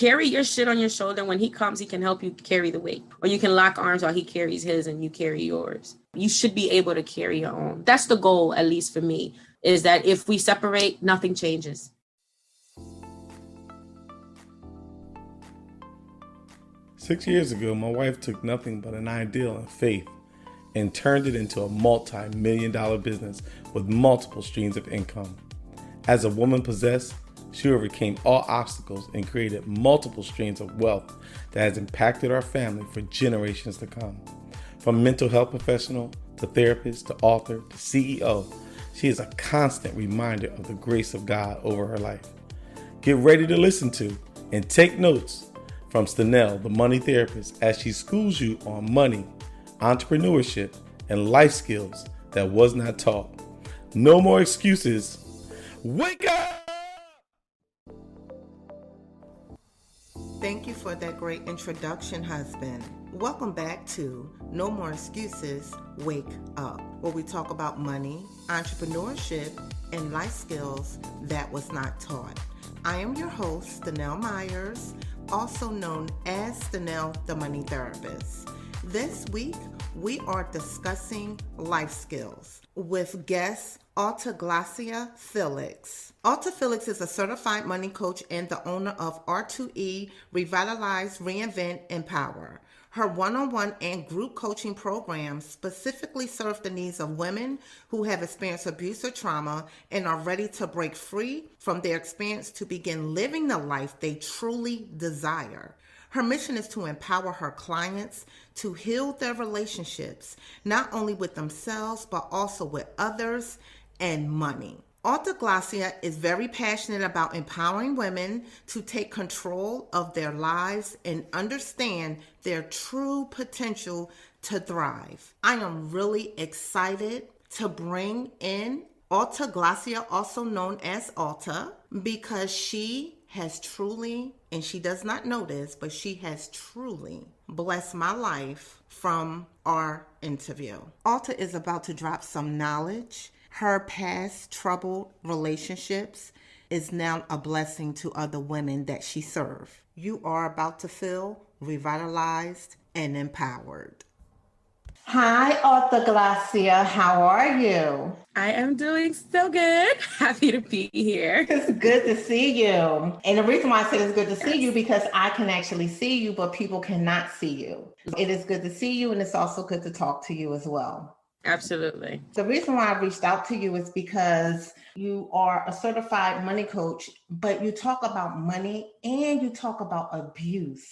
carry your shit on your shoulder. When he comes, he can help you carry the weight, or you can lock arms while he carries his and you carry yours. You should be able to carry your own. That's the goal, at least for me, is that if we separate, nothing changes. Six years ago, my wife took nothing but an ideal and faith and turned it into a multi-million-dollar business with multiple streams of income. As a woman possessed, she overcame all obstacles and created multiple streams of wealth that has impacted our family for generations to come. From mental health professional to therapist to author to CEO, she is a constant reminder of the grace of God over her life. Get ready to listen to and take notes from Stenell, the money therapist, as she schools you on money, entrepreneurship, and life skills that was not taught. No more excuses. Wake up! Thank you for that great introduction, husband. Welcome back to No More Excuses, Wake Up, where we talk about money, entrepreneurship, and life skills that was not taught. I am your host, Stenell Myers, also known as Stenell, the money therapist. This week, we are discussing life skills with guest Altagracia Felix. Alta Felix is a certified money coach and the owner of R2E, Revitalize, Reinvent, Empower. Her one-on-one and group coaching programs specifically serve the needs of women who have experienced abuse or trauma and are ready to break free from their experience to begin living the life they truly desire. Her mission is to empower her clients to heal their relationships, not only with themselves, but also with others and money. Altagracia is very passionate about empowering women to take control of their lives and understand their true potential to thrive. I am really excited to bring in Altagracia, also known as Alta, because she has truly, and she does not know this, but she has truly blessed my life from our interview. Alta is about to drop some knowledge. Her past troubled relationships is now a blessing to other women that she serves. You are about to feel revitalized and empowered. Hi, Altagracia. How are you? I am doing so good. Happy to be here. It's good to see you. And the reason why I said it's good to see you, because I can actually see you, but people cannot see you. It is good to see you, and it's also good to talk to you as well. Absolutely. The reason why I reached out to you is because you are a certified money coach, but you talk about money and you talk about abuse.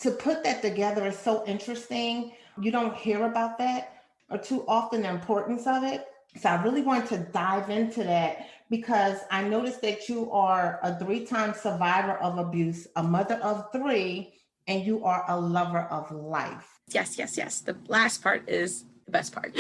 To put that together is so interesting. You don't hear about that or too often the importance of it. So I really want to dive into that because I noticed that you are a 3-time survivor of abuse, a mother of 3, and you are a lover of life. Yes. The last part is the best part.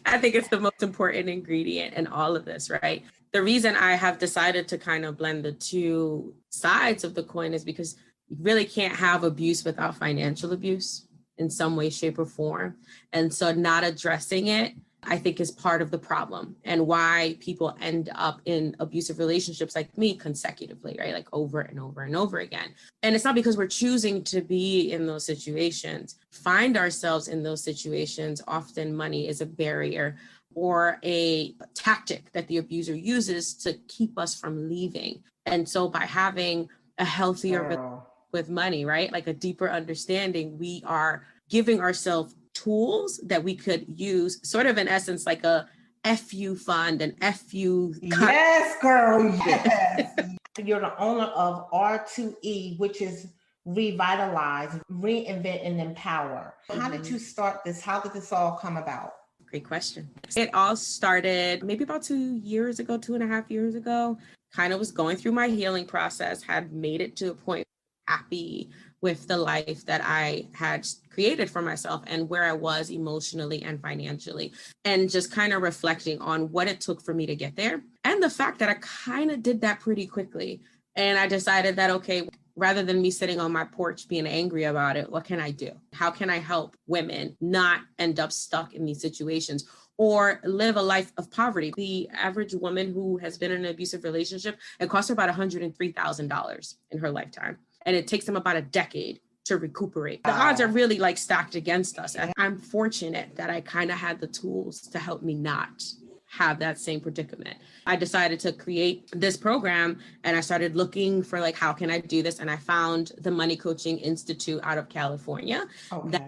I think it's the most important ingredient in all of this, right? The reason I have decided to kind of blend the two sides of the coin is because you really can't have abuse without financial abuse in some way, shape, or form. And so not addressing it, I think, is part of the problem and why people end up in abusive relationships like me consecutively, right? Like over and over and over again. And it's not because we're choosing to be in those situations, find ourselves in those situations. Often money is a barrier or a tactic that the abuser uses to keep us from leaving. And so by having a healthier relationship with money, right? Like a deeper understanding, we are giving ourselves tools that we could use, sort of in essence, like a FU fund, an FU. Yes, girl. Yes. You're the owner of R2E, which is Revitalize, Reinvent, and Empower. How did you start this? How did this all come about? Great question. It all started maybe about 2.5 years ago. Kind of was going through my healing process, had made it to a point happy with the life that I had created for myself and where I was emotionally and financially, and just kind of reflecting on what it took for me to get there. And the fact that I kind of did that pretty quickly. And I decided that, okay, rather than me sitting on my porch being angry about it, what can I do? How can I help women not end up stuck in these situations or live a life of poverty? The average woman who has been in an abusive relationship, it costs her about $103,000 in her lifetime. and it takes them about a decade to recuperate. The odds are really like stacked against us. And I'm fortunate that I kind of had the tools to help me not have that same predicament. I decided to create this program, and I started looking for like, how can I do this? And I found the Money Coaching Institute out of California that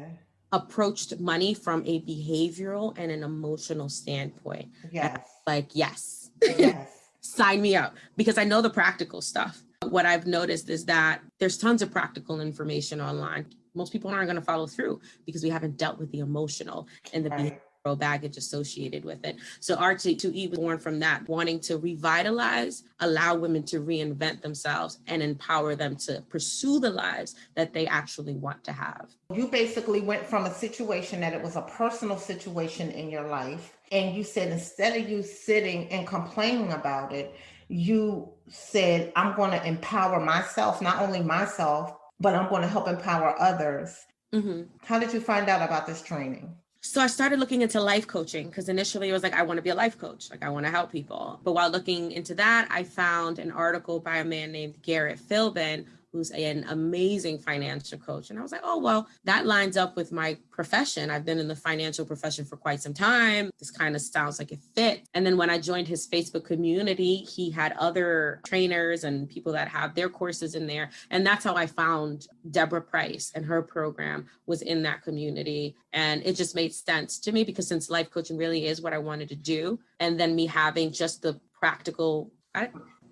approached money from a behavioral and an emotional standpoint. Yes. Like, yes. Yes. Sign me up, because I know the practical stuff. What I've noticed is that there's tons of practical information online. Most people aren't going to follow through because we haven't dealt with the emotional and the behavioral baggage associated with it. So our 2E was born from that, wanting to revitalize, allow women to reinvent themselves and empower them to pursue the lives that they actually want to have. You basically went from a situation that it was a personal situation in your life, and you said, instead of you sitting and complaining about it, you said, I'm going to empower myself, not only myself, but I'm going to help empower others. Mm-hmm. How did you find out about this training? So I started looking into life coaching, because initially it was like, I want to be a life coach. Like, I want to help people. But while looking into that, I found an article by a man named Garrett Philbin, who's an amazing financial coach. And I was like, oh, well, that lines up with my profession. I've been in the financial profession for quite some time. This kind of sounds like it fit. And then when I joined his Facebook community, he had other trainers and people that have their courses in there. And that's how I found Deborah Price, and her program was in that community. And it just made sense to me, because since life coaching really is what I wanted to do, and then me having just the practical,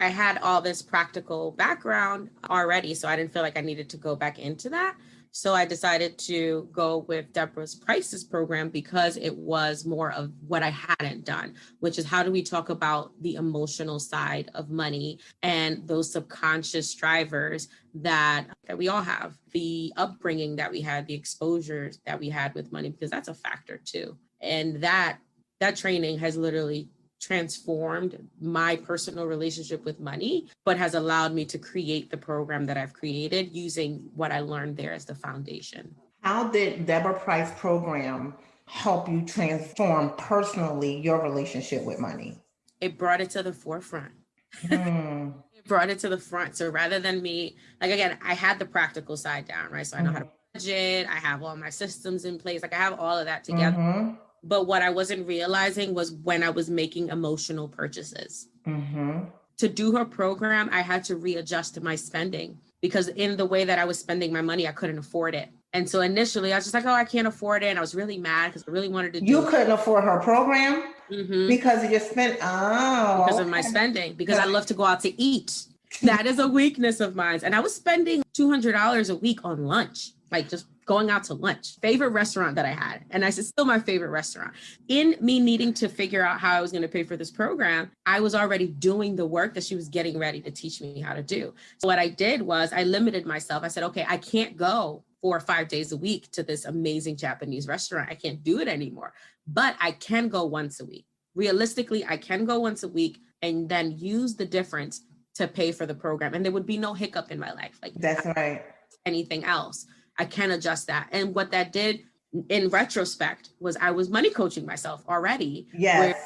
I had all this practical background already, so I didn't feel like I needed to go back into that. So I decided to go with Deborah Price's program, because it was more of what I hadn't done, which is, how do we talk about the emotional side of money and those subconscious drivers that we all have, the upbringing that we had, the exposures that we had with money, because that's a factor too. And that training has literally transformed my personal relationship with money, but has allowed me to create the program that I've created using what I learned there as the foundation. How did Deborah Price program help you transform personally your relationship with money? It brought it to the forefront. It brought it to the front. So rather than me, like, again, I had the practical side down, right? So I know how to budget. I have all my systems in place. Like, I have all of that together. But what I wasn't realizing was when I was making emotional purchases. To do her program, I had to readjust my spending, because in the way that I was spending my money, I couldn't afford it. And so initially I was just like, oh, I can't afford it. And I was really mad because I really wanted to do You couldn't afford her program because of your spend. Oh, because of my spending, because I love to go out to eat. That is a weakness of mine. And I was spending $200 a week on lunch, like just going out to lunch. Favorite restaurant that I had. And it's still my favorite restaurant. In me needing to figure out how I was going to pay for this program, I was already doing the work that she was getting ready to teach me how to do. So what I did was I limited myself. I said, okay, I can't go 4 or 5 days a week to this amazing Japanese restaurant. I can't do it anymore, but I can go once a week. Realistically, I can go once a week and then use the difference to pay for the program. And there would be no hiccup in my life. Like, that's right. Anything else, I can adjust that. And what that did in retrospect was I was money coaching myself already. Yes.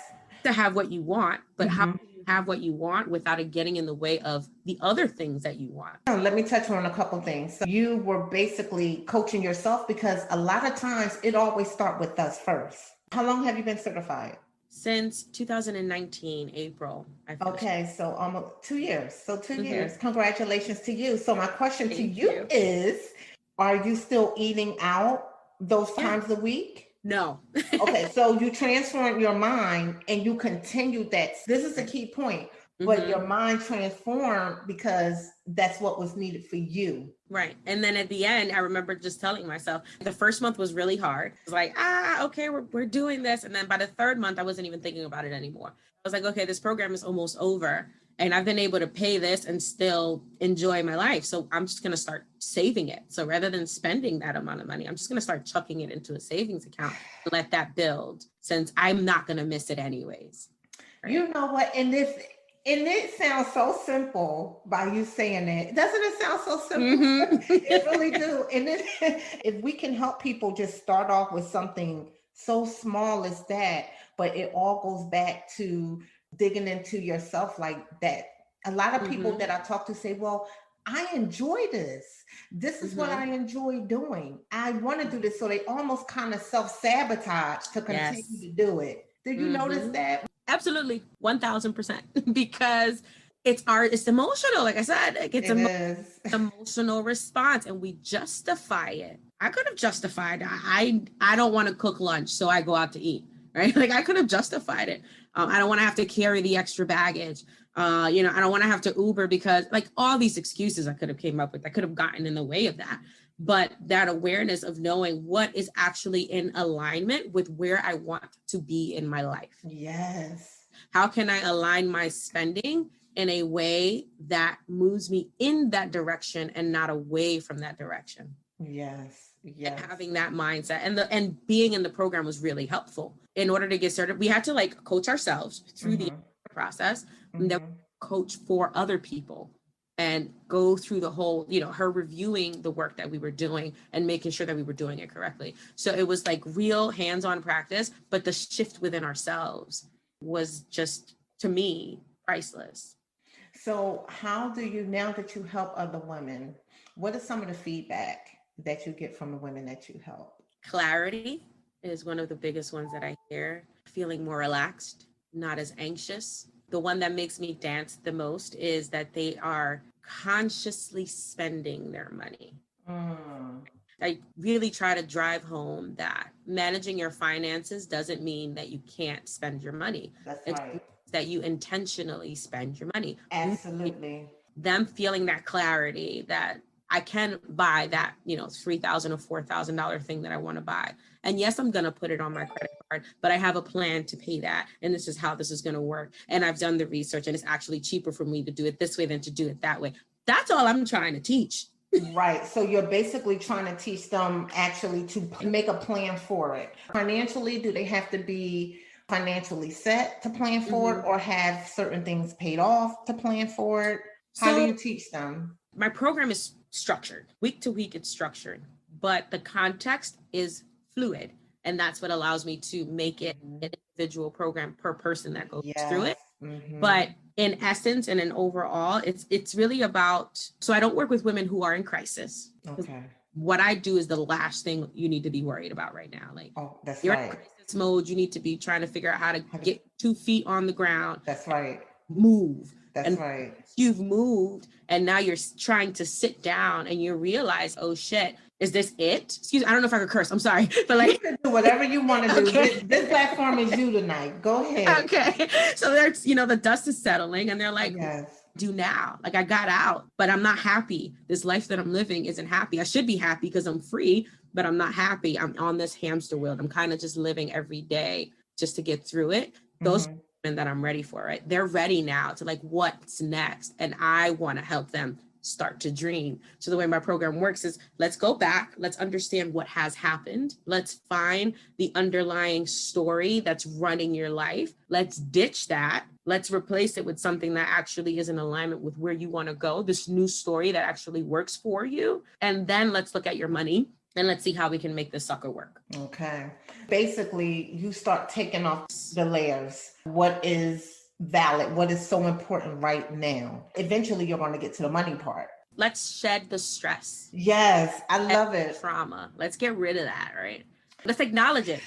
To have what you want, but how do you have what you want without it getting in the way of the other things that you want? Let me touch on a couple things. So you were basically coaching yourself, because a lot of times it always starts with us first. How long have you been certified? Since 2019, April. Okay, so almost 2 years. So 2 years. Congratulations to you. So my question to you is, are you still eating out those times a week? No. Okay, so you transformed your mind and you continued that. This is a key point. But your mind transformed because that's what was needed for you. Right. And then at the end, I remember just telling myself, the first month was really hard. It was like, okay, we're doing this. And then by the third month, I wasn't even thinking about it anymore. I was like, okay, this program is almost over. And I've been able to pay this and still enjoy my life. So I'm just going to start saving it. So rather than spending that amount of money, I'm just going to start chucking it into a savings account and let that build, since I'm not going to miss it anyways. Right? You know what? And it sounds so simple by you saying it. Doesn't it sound so simple? It really do. And then if we can help people just start off with something so small as that, but it all goes back to digging into yourself like that. A lot of people that I talk to say, well, I enjoy this. This is what I enjoy doing. I want to do this. So they almost kind of self-sabotage to continue to do it. Did you notice that? Absolutely. 1000%. Because it's emotional. Like I said, like it's emotional response, and we justify it. I could have justified, I don't want to cook lunch, so I go out to eat, right? Like I could have justified it. I don't want to have to carry the extra baggage. I don't want to have to Uber because, like, all these excuses I could have came up with, I could have gotten in the way of that. But that awareness of knowing what is actually in alignment with where I want to be in my life. Yes. How can I align my spending in a way that moves me in that direction and not away from that direction? Yes. And having that mindset and being in the program was really helpful. In order to get started, we had to like coach ourselves through the process, and then coach for other people and go through the whole, her reviewing the work that we were doing and making sure that we were doing it correctly. So it was like real hands-on practice, but the shift within ourselves was just, to me, priceless. So how do you, now that you help other women, what is some of the feedback that you get from the women that you help? Clarity is one of the biggest ones that I hear. Feeling more relaxed, not as anxious. The one that makes me dance the most is that they are consciously spending their money. I really try to drive home that managing your finances doesn't mean that you can't spend your money. That's right. That you intentionally spend your money. Absolutely. Them feeling that clarity that I can buy that, $3,000 or $4,000 thing that I want to buy. And yes, I'm going to put it on my credit card, but I have a plan to pay that. And this is how this is going to work. And I've done the research, and it's actually cheaper for me to do it this way than to do it that way. That's all I'm trying to teach. Right. So you're basically trying to teach them actually to make a plan for it. Financially, do they have to be financially set to plan for it, or have certain things paid off to plan for it? How do you teach them? My program is structured. Week to week, it's structured, but the context is fluid. And that's what allows me to make it an individual program per person that goes through it. But in essence and in overall, it's really about, so I don't work with women who are in crisis. Okay. What I do is the last thing you need to be worried about right now. Like, you're in crisis mode. You need to be trying to figure out how to get 2 feet on the ground. That's right. Move. That's right. You've moved, and now you're trying to sit down, and you realize, oh shit, is this it? Excuse me, I don't know if I could curse. I'm sorry, but like, you can do whatever you want to do. Okay. This platform is you tonight. Go ahead. Okay. So there's, the dust is settling, and they're like, do now. Like, I got out, but I'm not happy. This life that I'm living isn't happy. I should be happy because I'm free, but I'm not happy. I'm on this hamster wheel. I'm kind of just living every day just to get through it. Those that I'm ready for, right? They're ready now to like, what's next? And I want to help them start to dream. So the way my program works is, let's go back. Let's understand what has happened. Let's find the underlying story that's running your life. Let's ditch that. Let's replace it with something that actually is in alignment with where you want to go. This new story that actually works for you. And then let's look at your money, and let's see how we can make this sucker work. Okay. Basically, you start taking off the layers. What is valid? What is so important right now? Eventually, you're going to get to the money part. Let's shed the stress. Yes, I love it. Trauma. Let's get rid of that, right? Let's acknowledge it,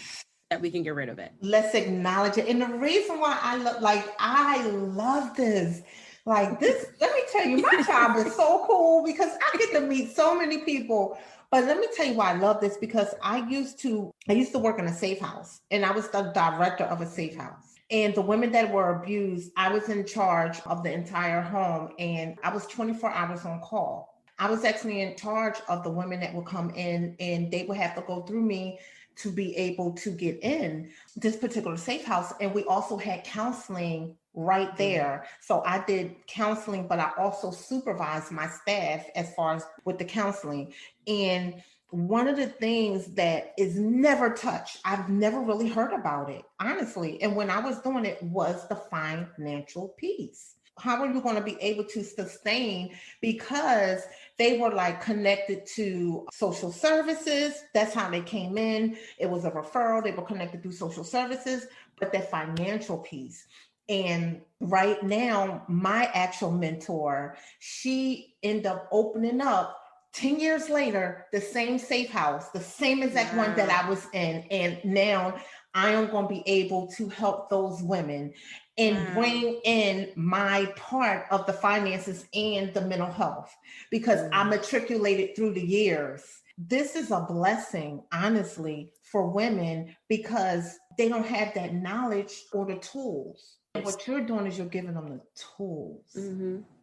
that we can get rid of it. Let's acknowledge it. And the reason why I love this. Like this, let me tell you, my job is so cool because I get to meet so many people. But let me tell you why I love this, because I used to work in a safe house, and I was the director of a safe house. And the women that were abused, I was in charge of the entire home, and I was 24 hours on call. I was actually in charge of the women that would come in, and they would have to go through me to be able to get in this particular safe house. And we also had counseling right there. So I did counseling, but I also supervised my staff as far as with the counseling. And one of the things that is never touched, I've never really heard about it, honestly. And when I was doing it, was the financial piece. How are you going to be able to sustain? Because they were like connected to social services. That's how they came in. It was a referral. They were connected through social services, but that financial piece. And right now, my actual mentor, she ended up opening up 10 years later, the same safe house, the same exact one that I was in. And now I am going to be able to help those women and bring in my part of the finances and the mental health, because I matriculated through the years. This is a blessing, honestly, for women, because they don't have that knowledge or the tools. And what you're doing is you're giving them the tools.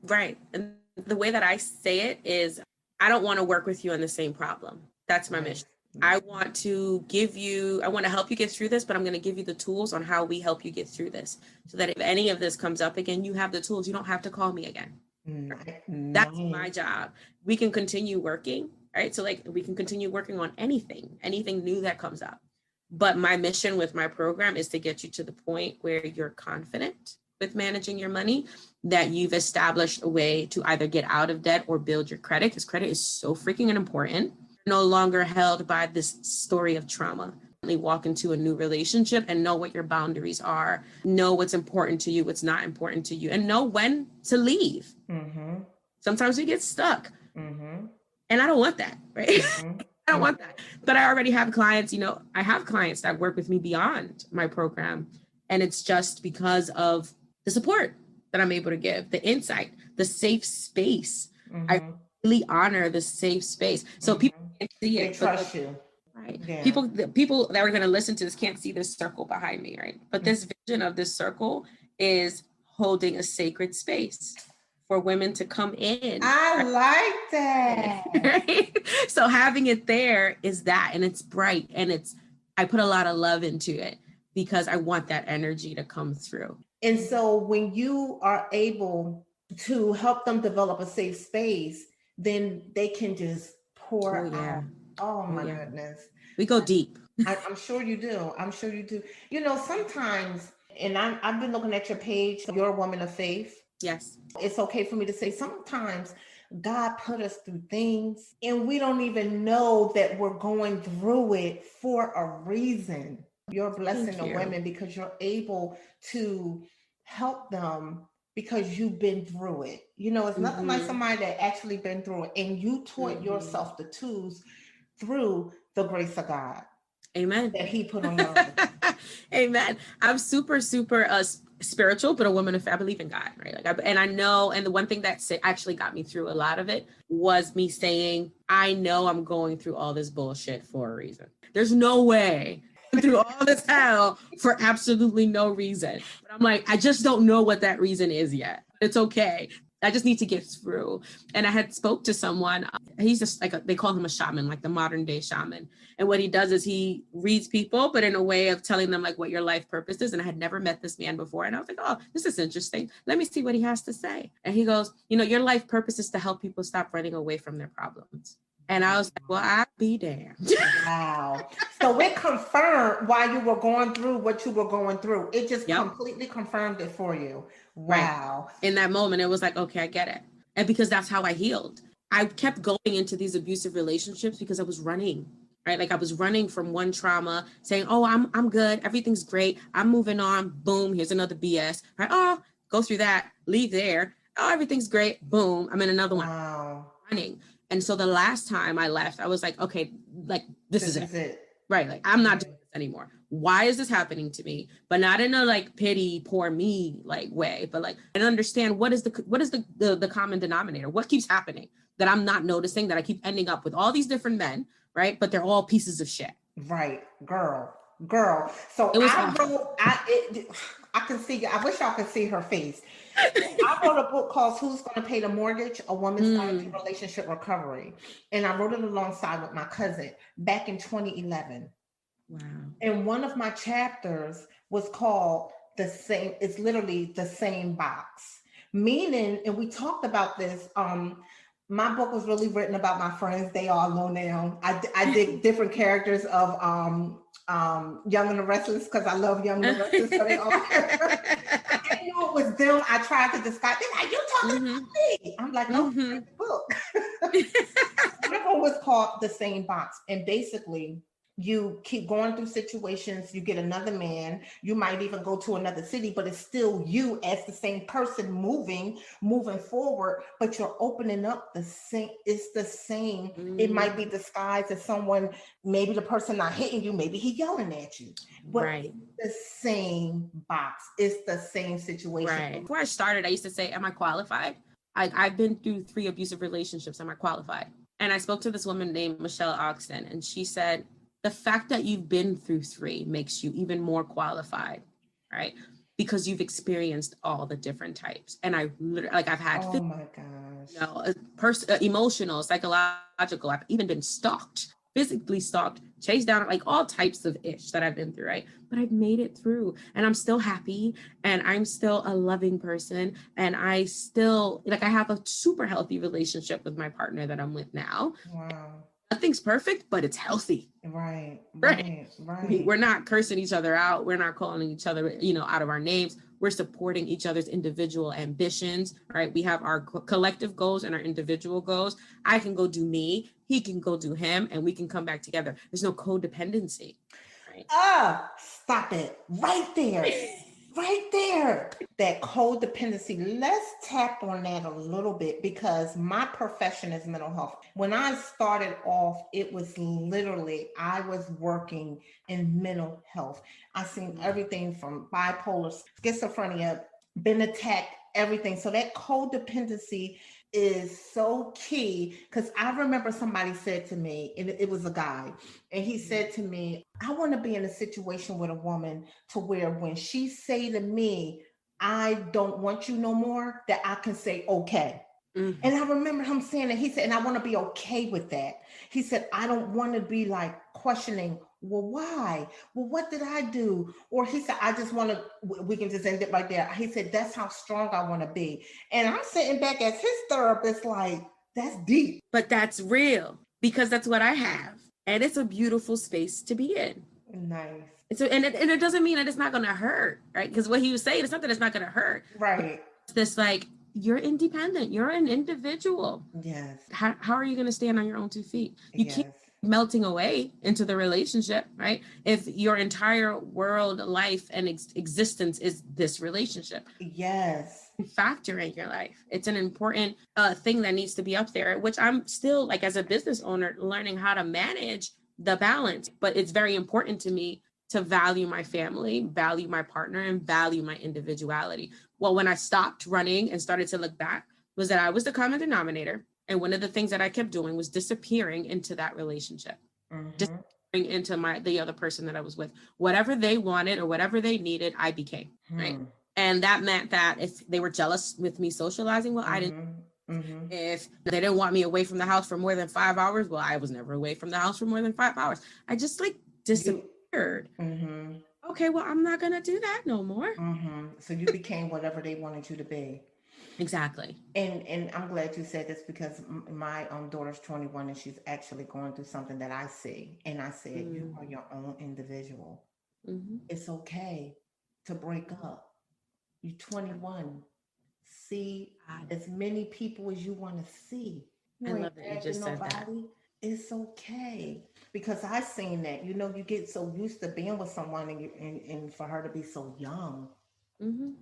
Right. And the way that I say it is, I don't want to work with you on the same problem. That's my mission. I want to help you get through this, but I'm going to give you the tools on how we help you get through this, so that if any of this comes up again, you have the tools. You don't have to call me again. That's my job. We can continue working, right? So like, we can continue working on anything new that comes up. But my mission with my program is to get you to the point where you're confident with managing your money, that you've established a way to either get out of debt or build your credit, because credit is so freaking important. No longer held by this story of trauma. Walk into a new relationship and know what your boundaries are, know what's important to you, what's not important to you, and know when to leave. Sometimes we get stuck. And I don't want that, right? I don't want that. But I already have clients, I have clients that work with me beyond my program. And it's just because of the support that I'm able to give, the insight, the safe space. I really honor the safe space. So people can't see it. They trust you. Right. Yeah. People that are going to listen to this can't see this circle behind me, right? But this vision of this circle is holding a sacred space for women to come in. I like that. Right? So having it there is that, and it's bright, and I put a lot of love into it because I want that energy to come through. And so when you are able to help them develop a safe space, then they can just pour out. Oh my goodness. We go deep. I'm sure you do. I'm sure you do. Sometimes, and I've been looking at your page, you're a woman of faith. Yes. It's okay for me to say sometimes God put us through things and we don't even know that we're going through it for a reason. You're blessing the women because you're able to help them because you've been through it. It's nothing like somebody that actually been through it, and you taught yourself the tools through the grace of God. Amen. That he put on your life. Amen. I'm super, super spiritual, but a woman of faith. I believe in God, right? I know, and the one thing that actually got me through a lot of it was me saying, I know I'm going through all this bullshit for a reason. There's no way through all this hell for absolutely no reason. But I'm like, I just don't know what that reason is yet. It's okay. I just need to get through. And I had spoke to someone, he's just they call him a shaman, like the modern day shaman. And what he does is he reads people, but in a way of telling them like what your life purpose is. And I had never met this man before. And I was like, oh, this is interesting. Let me see what he has to say. And he goes, your life purpose is to help people stop running away from their problems. And I was like, well, I'll be damned. Wow. So it confirmed why you were going through what you were going through. It just completely confirmed it for you. Wow. Right. In that moment, it was like, okay, I get it. And because that's how I healed. I kept going into these abusive relationships because I was running, right? Like I was running from one trauma saying, oh, I'm good. Everything's great. I'm moving on. Boom. Here's another BS. Right? Oh, go through that. Leave there. Oh, everything's great. Boom. I'm in another one. Wow. Running. And so the last time I left, I was like, okay, like this is it. Right. Like I'm not doing this anymore. Why is this happening to me? But not in a like pity, poor me like way, but like I don't understand what is the common denominator? What keeps happening that I'm not noticing, that I keep ending up with all these different men, right? But they're all pieces of shit. Right. Girl. So I can see, I wish y'all could see her face. I wrote a book called Who's Going to Pay the Mortgage? A Woman's Guide to Relationship Recovery. And I wrote it alongside with my cousin back in 2011. Wow. And one of my chapters was called it's literally the same box. Meaning, and we talked about this, my book was really written about my friends. They all know now. I did different characters of Young and the Restless because I love Young and the Restless. So they all I knew it was them. I tried to describe. They're like, you talking about me? I'm like, no, the book. One of them was called The Same Box, and basically You keep going through situations, you get another man, you might even go to another city, but it's still you as the same person moving forward, but you're opening up the same, it's the same. It might be disguised as someone, maybe the person not hitting you, maybe he yelling at you, but it's the same box. It's the same situation. Right. Before I started, I used to say, am I qualified? I've been through 3 abusive relationships. Am I qualified? And I spoke to this woman named Michelle Oxton, and she said, the fact that you've been through 3 makes you even more qualified, right? Because you've experienced all the different types. And I literally, like, I've had, oh my gosh, you know, emotional, psychological, I've even been stalked, physically stalked, chased down, like all types of ish that I've been through, right? But I've made it through, and I'm still happy, and I'm still a loving person, and I still, like, I have a super healthy relationship with my partner that I'm with now. wow. Nothing's perfect, but it's healthy. Right. We're not cursing each other out. We're not calling each other, you know, out of our names. We're supporting each other's individual ambitions, right? We have our collective goals and our individual goals. I can go do me, he can go do him, and we can come back together. There's no codependency. Right? Stop it. Right there. Right there. That codependency. Let's tap on that a little bit, because my profession is mental health. When I started off, it was literally, I was working in mental health. I seen everything from bipolar, schizophrenia, been attacked, everything. So that codependency is so key, because I remember somebody said to me, and it was a guy, and he said to me, I want to be in a situation with a woman to where when she say to me, I don't want you no more, that I can say, okay. Mm-hmm. And I remember him saying that. He said, and I want to be okay with that. He said, I don't want to be like questioning, well, why? Well, what did I do? Or he said, I just want to, we can just end it right there. He said, that's how strong I want to be. And I'm sitting back as his therapist, like, that's deep. But that's real, because that's what I have. And it's a beautiful space to be in. Nice. And it doesn't mean that it's not going to hurt, right? Because what he was saying, it's not that it's not going to hurt. Right. It's this, like, you're independent. You're an individual. Yes. How are you going to stand on your own 2 feet? You can't melting away into the relationship, right? If your entire world, life, and existence is this relationship. Yes. Factor in your life. It's an important thing that needs to be up there, which I'm still, like, as a business owner, learning how to manage the balance. But it's very important to me to value my family, value my partner, and value my individuality. Well, when I stopped running and started to look back, was that I was the common denominator. And one of the things that I kept doing was disappearing into that relationship, disappearing into the other person that I was with. Whatever they wanted or whatever they needed, I became, right? And that meant that if they were jealous with me socializing, well, I didn't. If they didn't want me away from the house for more than 5 hours, well, I was never away from the house for more than 5 hours. I just, like, disappeared. Okay, well, I'm not going to do that no more. So you became whatever they wanted you to be. Exactly. And I'm glad you said this, because my daughter's 21 and she's actually going through something that I see. And I said, you are your own individual. It's okay to break up. You're 21. See as many people as you want to see. I love that you just said that. It's okay, because I've seen that, you get so used to being with someone and for her to be so young.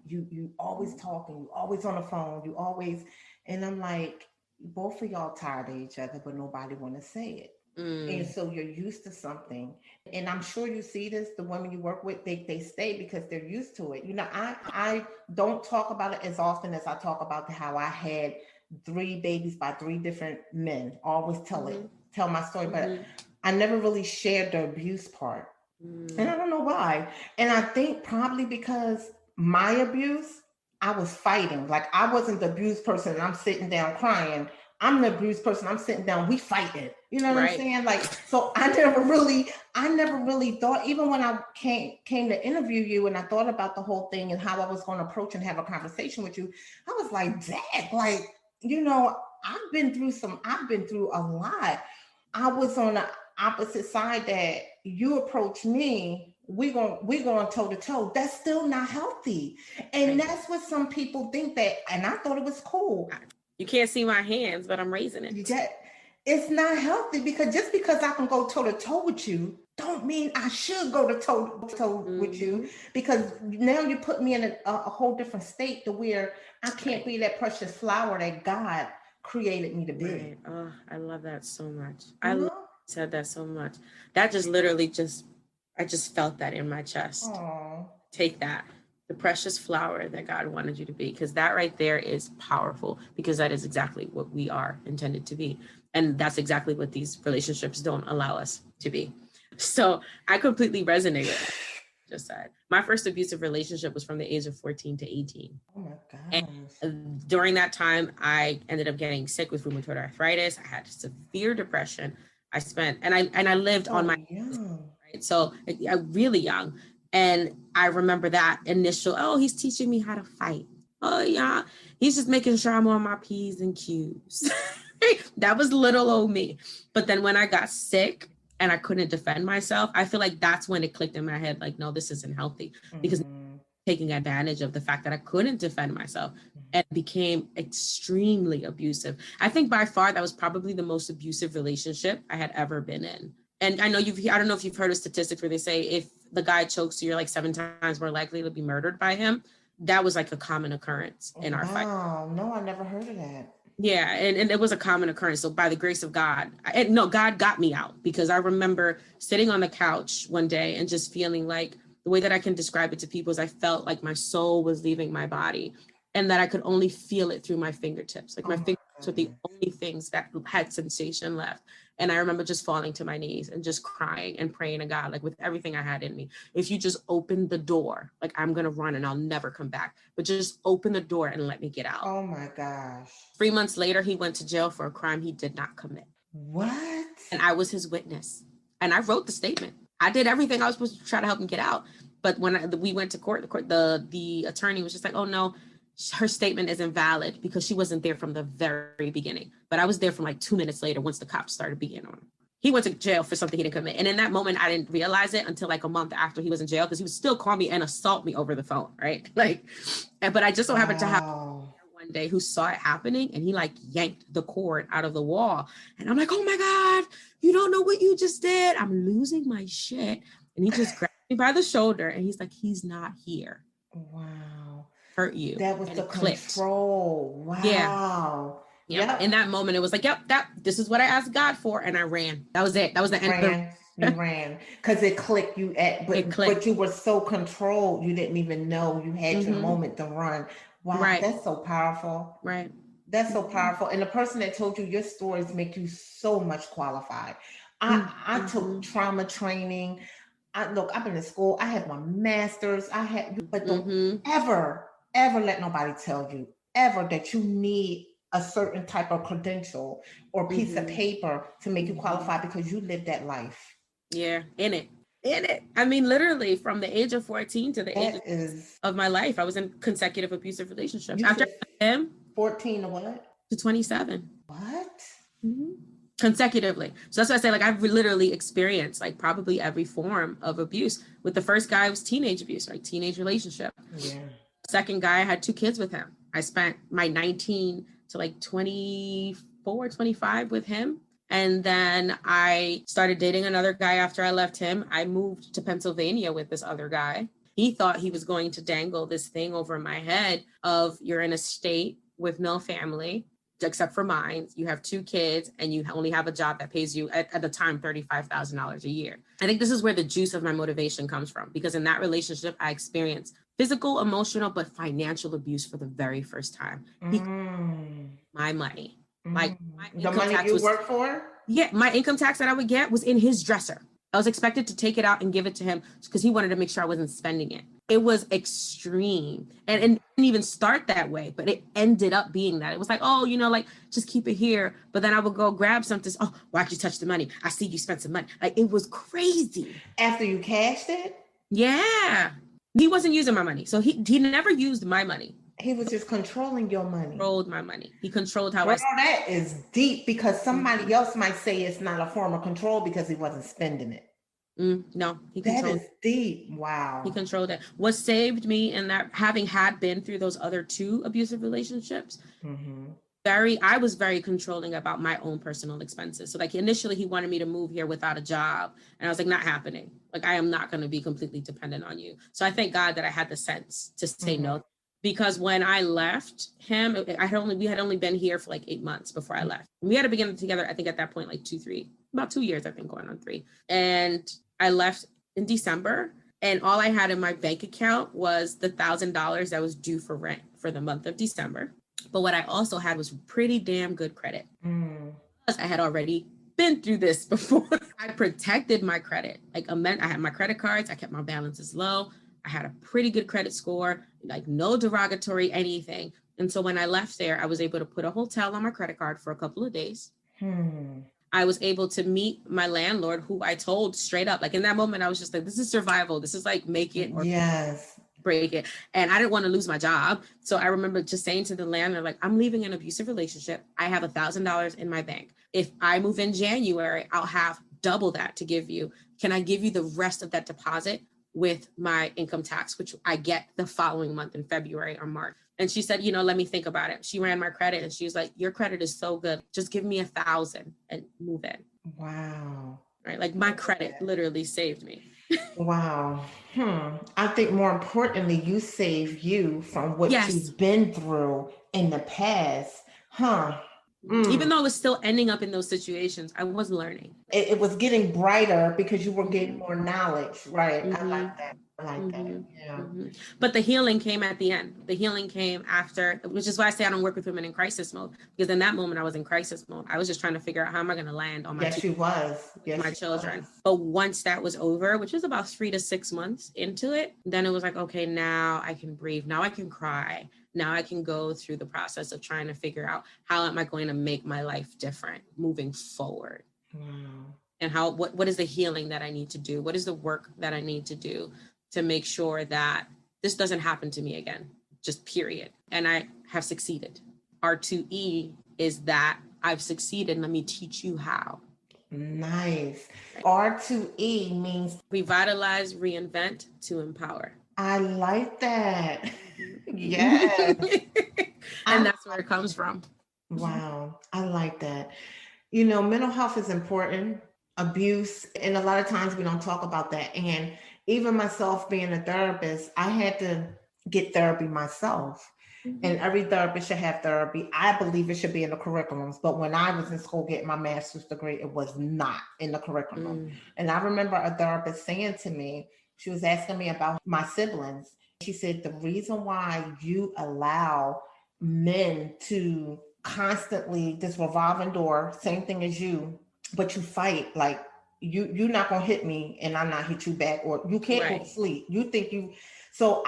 You always talking, you always on the phone, you always, and I'm like, both of y'all tired of each other, but nobody want to say it. And so you're used to something, and I'm sure you see this, the women you work with, they stay because they're used to it. I don't talk about it as often as I talk about how I had 3 babies by 3 different men. Always tell my story, but I never really shared the abuse part. And I don't know why. And I think probably because my abuse, I was fighting. Like, I wasn't the abused person and I'm sitting down crying. I'm the abused person, I'm sitting down, we fighting. You know what I'm saying? Like, so I never really thought, even when I came to interview you and I thought about the whole thing and how I was going to approach and have a conversation with you, I was like, Dad, like, I've been through a lot. I was on the opposite side, that you approach me, we're going toe to toe. That's still not healthy. And that's what some people think that, and I thought it was cool. You can't see my hands, but I'm raising it. It's not healthy, because just because I can go toe to toe with you, don't don't mean I should go to toe with you, because now you put me in a whole different state to where I can't be that precious flower that God created me to be. Right. Oh, I love that so much. Said that so much. That just literally I just felt that in my chest. Aww. Take that. The precious flower that God wanted you to be, because that right there is powerful, because that is exactly what we are intended to be. And that's exactly what these relationships don't allow us to be. So I completely resonate with what you just said. My first abusive relationship was from the age of 14 to 18. Oh my gosh. And during that time, I ended up getting sick with rheumatoid arthritis. I had severe depression. I lived on my young. Right? So really young. And I remember that initial, oh, he's teaching me how to fight. Oh, yeah. He's just making sure I'm on my P's and Q's. That was little old me. But then when I got sick and I couldn't defend myself, I feel like that's when it clicked in my head, like, no, this isn't healthy. Because taking advantage of the fact that I couldn't defend myself and became extremely abusive. I think by far that was probably the most abusive relationship I had ever been in. And I don't know if you've heard of statistics where they say if the guy chokes you, you're like 7 times more likely to be murdered by him. That was like a common occurrence in our fight. Wow, no, I never heard of that. Yeah, and it was a common occurrence. So by the grace of God, God got me out, because I remember sitting on the couch one day and just feeling like, the way that I can describe it to people is I felt like my soul was leaving my body, and that I could only feel it through my fingertips. Like my fingertips were the only things that had sensation left. And I remember just falling to my knees and just crying and praying to God, like with everything I had in me. If you just open the door, like I'm going to run and I'll never come back, but just open the door and let me get out. Oh my gosh. 3 months later, he went to jail for a crime he did not commit. What? And I was his witness. And I wrote the statement. I did everything I was supposed to try to help him get out. But when we went to court, the attorney was just like, oh no, her statement is invalid because she wasn't there from the very beginning. But I was there from like 2 minutes later once the cops started beating on him. He went to jail for something he didn't commit. And in that moment, I didn't realize it until like a month after he was in jail, because he would still call me and assault me over the phone, right? But I just so happened to have one day who saw it happening, and he like yanked the cord out of the wall. And I'm like, oh my God, you don't know what you just did. I'm losing my shit. And he just grabbed me by the shoulder and he's like, he's not here. Wow. Hurt you. That was the control. Wow. Yeah. Yep. In that moment, it was like, this is what I asked God for. And I ran. That was it. That was the end. You ran because it clicked. But you were so controlled, you didn't even know you had your moment to run. Wow, right. That's so powerful. Right. That's so powerful. And the person that told you your stories make you so much qualified. I took trauma training. I've been to school. I had my master's. But don't ever let nobody tell you ever that you need a certain type of credential or piece of paper to make you qualify, because you lived that life. Yeah, in it. I mean, literally from the age of 14 to the age of my life, I was in consecutive abusive relationships. After him, 14 to what? To 27. What? Mm-hmm. Consecutively. So that's why I say, like, I've literally experienced like probably every form of abuse. With the first guy, it was teenage abuse, like teenage relationship. Yeah. Second guy, I had 2 kids with him. I spent my 19 to like 24, 25 with him. And then I started dating another guy after I left him. I moved to Pennsylvania with this other guy. He thought he was going to dangle this thing over my head of, you're in a state with no family, except for mine. You have 2 kids and you only have a job that pays you at the time $35,000 a year. I think this is where the juice of my motivation comes from, because in that relationship, I experienced physical, emotional, but financial abuse for the very first time. My money. Like the money you work for? Yeah, my income tax that I would get was in his dresser. I was expected to take it out and give it to him because he wanted to make sure I wasn't spending it. It was extreme. And it didn't even start that way, but it ended up being that. It was like, oh, like, just keep it here. But then I would go grab something. Oh, why'd you touch the money? I see you spent some money. Like, it was crazy. After you cashed it? Yeah. He wasn't using my money. So he never used my money. He was just controlling your money. Controlled my money. He controlled how that is deep, because somebody else might say it's not a form of control because he wasn't spending it. No, he controlled. That is deep. Wow. He controlled it. What saved me in that, having had been through those other 2 abusive relationships, I was very controlling about my own personal expenses. So like initially he wanted me to move here without a job. And I was like, not happening. Like, I am not going to be completely dependent on you. So I thank God that I had the sense to say no, because when I left him, we had only been here for like 8 months before I left. We had to begin together, I think at that point, like about 2 years, I think, going on 3. And I left in December, and all I had in my bank account was the $1,000 that was due for rent for the month of December. But what I also had was pretty damn good credit. Because I had already been through this before. I protected my credit. Like, I had my credit cards. I kept my balances low. I had a pretty good credit score, like no derogatory anything. And so when I left there, I was able to put a hotel on my credit card for a couple of days. I was able to meet my landlord, who I told straight up, like in that moment, I was just like, this is survival. This is like make it or break it. And I didn't want to lose my job. So I remember just saying to the landlord, like, I'm leaving an abusive relationship. I have $1,000 in my bank. If I move in January, I'll have double that to give you. Can I give you the rest of that deposit with my income tax, which I get the following month in February or March? And she said, let me think about it. She ran my credit and she was like, your credit is so good. Just give me 1,000 and move in. Wow. Right. Like, my credit literally saved me. Wow. I think more importantly, you save you from what you've been through in the past. Even though I was still ending up in those situations, I was learning. It was getting brighter because you were getting more knowledge, right? I like that. Yeah. But the healing came at the end. The healing came after, which is why I say I don't work with women in crisis mode, because in that moment I was in crisis mode. I was just trying to figure out how am I going to land on my children. But once that was over, which was about 3 to 6 months into it, then it was like, okay, now I can breathe. Now I can cry. Now I can go through the process of trying to figure out how am I going to make my life different moving forward. And what is the healing that I need to do? What is the work that I need to do to make sure that this doesn't happen to me again, just period. And I have succeeded. R2E is that I've succeeded. Let me teach you how. Nice. R2E means revitalize, reinvent, to empower. I like that. Yes. And that's where it comes from. Wow. I like that. Mental health is important. Abuse. And a lot of times we don't talk about that. And even myself being a therapist, I had to get therapy myself. And every therapist should have therapy. I believe it should be in the curriculums. But when I was in school getting my master's degree, it was not in the curriculum. And I remember a therapist saying to me, she was asking me about my siblings. She said, the reason why you allow men to constantly, this revolving door, same thing as you, but you fight, like you're not going to hit me and I'm not hit you back, or you can't go to sleep. You think you, so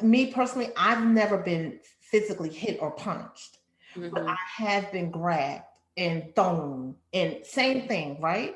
me personally, I've never been physically hit or punched, but I have been grabbed and thrown and same thing, right?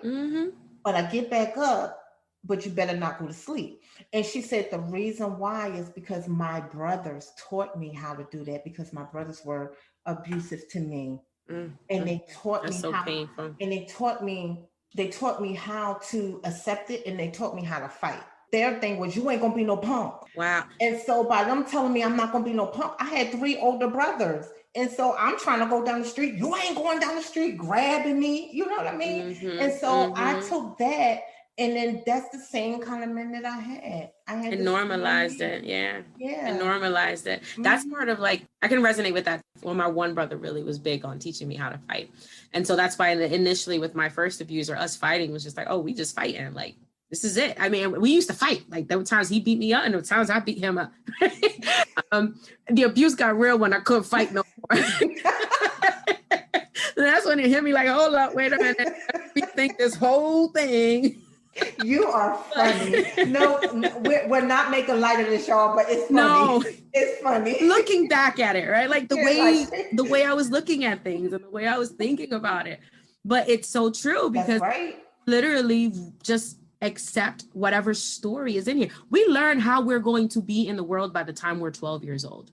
But I get back up, but you better not go to sleep. And she said, the reason why is because my brothers taught me how to do that, because my brothers were abusive to me. And they taught me how, painful. And they taught me how to accept it, and they taught me how to fight. Their thing was, you ain't gonna be no punk. Wow. And so by them telling me I'm not gonna be no punk, I had 3 older brothers. And so I'm trying to go down the street. You ain't going down the street grabbing me. You know what I mean? And so I took that. And then that's the same kind of men that I had. And normalized it. Yeah. And normalized it. That's part of, like, I can resonate with that. Well, my one brother really was big on teaching me how to fight. And so that's why initially with my first abuser, us fighting was just like, oh, we just fighting. Like, this is it. I mean, we used to fight. Like, there were times he beat me up and there were times I beat him up. The abuse got real when I couldn't fight no more. That's when it hit me like, hold up, wait a minute. We think this whole thing. You are funny. No, we're not making light of this, y'all, but it's funny. No, it's funny. Looking back at it, right? Like the way I was looking at things and the way I was thinking about it. But it's so true, because literally just accept whatever story is in here. We learn how we're going to be in the world by the time we're 12 years old.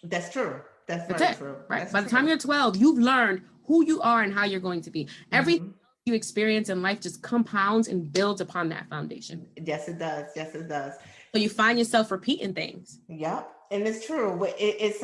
That's true. That's very true. Right. By the time you're 12, you've learned who you are and how you're going to be. Everything you experience in life just compounds and builds upon that foundation. Yes, it does. Yes, it does. So you find yourself repeating things. Yep. And it's true. It's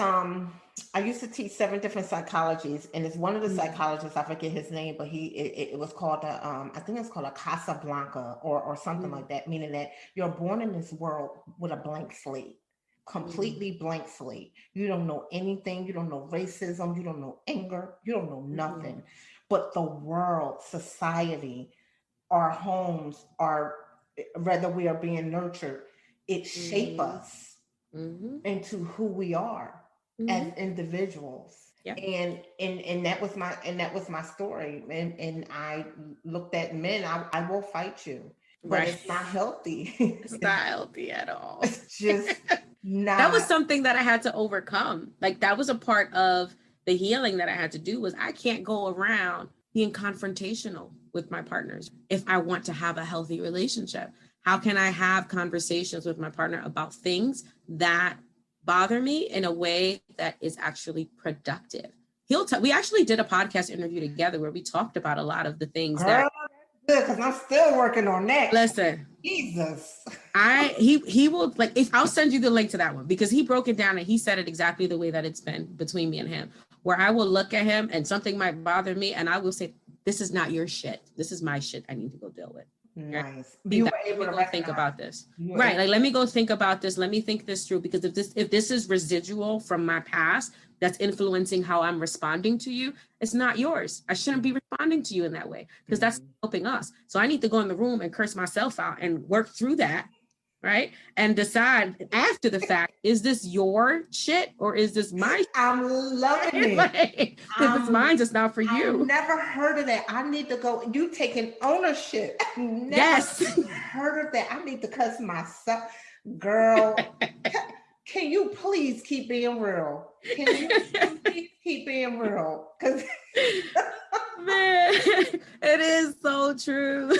I used to teach 7 different psychologies, and it's one of the psychologists, I forget his name, but it was called I think it's called a Casablanca or something like that, meaning that you're born in this world with a blank slate, completely blank slate. You don't know anything. You don't know racism. You don't know anger. You don't know nothing. But the world, society, our homes, whether we are being nurtured, it shape us into who we are as individuals. Yep. And that was my story. And I looked at men, I will fight you. But it's not healthy. It's not healthy at all. It's just not. That was something that I had to overcome. Like, that was a part of the healing that I had to do. Was I can't go around being confrontational with my partners if I want to have a healthy relationship. How can I have conversations with my partner about things that bother me in a way that is actually productive? We actually did a podcast interview together where we talked about a lot of the things that. Good, because I'm still working on that. Listen, Jesus. He will, like, if I'll send you the link to that one, because he broke it down and he said it exactly the way that it's been between me and him, where I will look at him and something might bother me and I will say, this is not your shit. This is my shit I need to go deal with. Nice. You were able to think about this. Right. Like, let me go think about this. Let me think this through, because if this is residual from my past that's influencing how I'm responding to you, it's not yours. I shouldn't be responding to you in that way, because that's helping us. So I need to go in the room and curse myself out and work through that. Right. And decide after the fact, is this your shit or is this my shit? I'm loving it. Like, if it's mine, it's not for you. I've never heard of that. I need to go. You taking ownership. Yes. Heard of that. I need to cuss myself. Girl, can you please keep being real? Can you please keep being real? Because man, it is so true.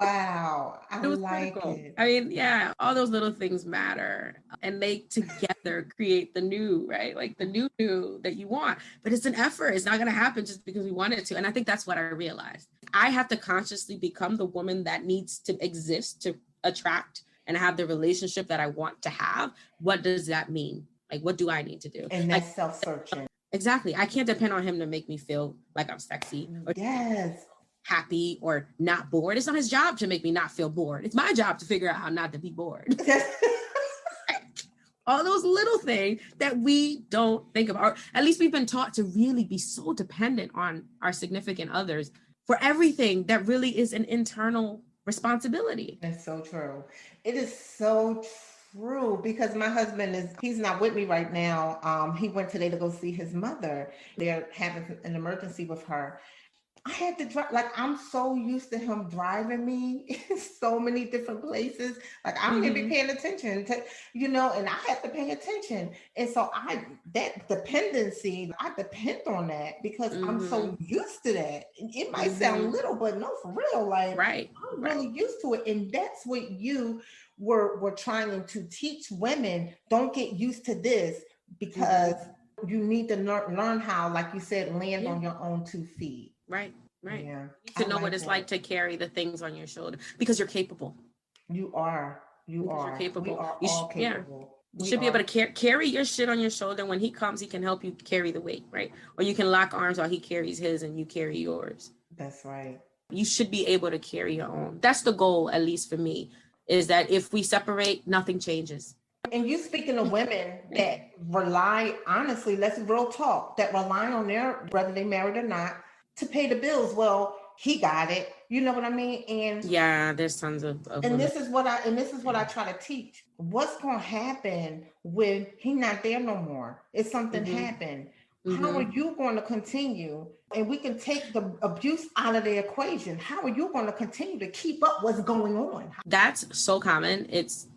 Wow. I like it. I mean, yeah, all those little things matter, and they together create the new, right? Like the new that you want. But it's an effort. It's not going to happen just because we want it to. And I think that's what I realized. I have to consciously become the woman that needs to exist to attract and have the relationship that I want to have. What does that mean? Like, what do I need to do? And that's self-searching. Exactly. I can't depend on him to make me feel like I'm sexy or happy or not bored. It's not his job to make me not feel bored. It's my job to figure out how not to be bored. All those little things that we don't think about, or at least we've been taught to really be so dependent on our significant others for everything that really is an internal responsibility. That's so true. It is so true, because my husband he's not with me right now. He went today to go see his mother. They're having an emergency with her. I had to drive, like, I'm so used to him driving me in so many different places. Like, I'm gonna be paying attention to, and I have to pay attention. And so that dependency, I depend on that because I'm so used to that. It might sound little, but no, for real, like, I'm really used to it. And that's what you were trying to teach women. Don't get used to this, because you need to learn how, like you said, land on your own 2 feet. Right. Yeah. You need to know like what it's like to carry the things on your shoulder, because you're capable. You are. You're capable. We are all capable. You should be able to carry your shit on your shoulder. When he comes, he can help you carry the weight, right? Or you can lock arms while he carries his and you carry yours. That's right. You should be able to carry your own. That's the goal, at least for me, is that if we separate, nothing changes. And you speaking of women that rely, honestly, let's real talk, that rely on whether they married or not, to pay the bills. Well, he got it. You know what I mean? And yeah, there's tons of and this is what I try to teach. What's going to happen when he's not there no more? If something happened, how are you going to continue? And we can take the abuse out of the equation. How are you going to continue to keep up what's going on? That's so common. It's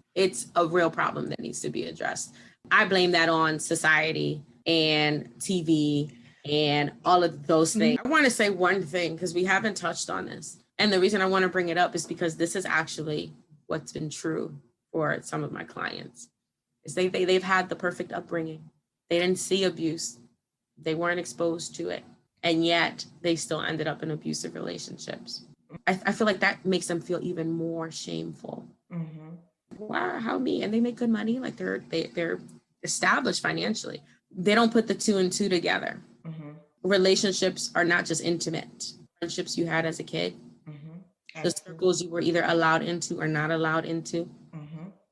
a real problem that needs to be addressed. I blame that on society and TV and all of those things. I want to say one thing, because we haven't touched on this. And the reason I want to bring it up is because this is actually what's been true for some of my clients. Is they've had the perfect upbringing. They didn't see abuse. They weren't exposed to it. And yet they still ended up in abusive relationships. I feel like that makes them feel even more shameful. Wow, how me? And they make good money. Like they're established financially. they don't put the two and two together. Relationships are not just intimate. Friendships you had as a kid, the circles you were either allowed into or not allowed into,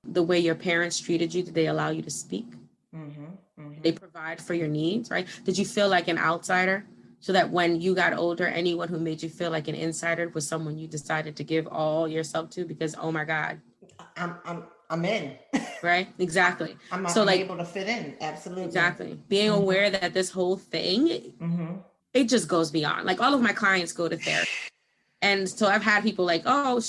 the way your parents treated you, did they allow you to speak? Did they provide for your needs, right? Did you feel like an outsider? So that when you got older, anyone who made you feel like an insider was someone you decided to give all yourself to because, oh my God. I'm in. Right? Exactly. I'm like, able to fit in. Absolutely. Exactly. Being aware that this whole thing, it just goes beyond. Like all of my clients go to therapy. And so I've had people like, oh,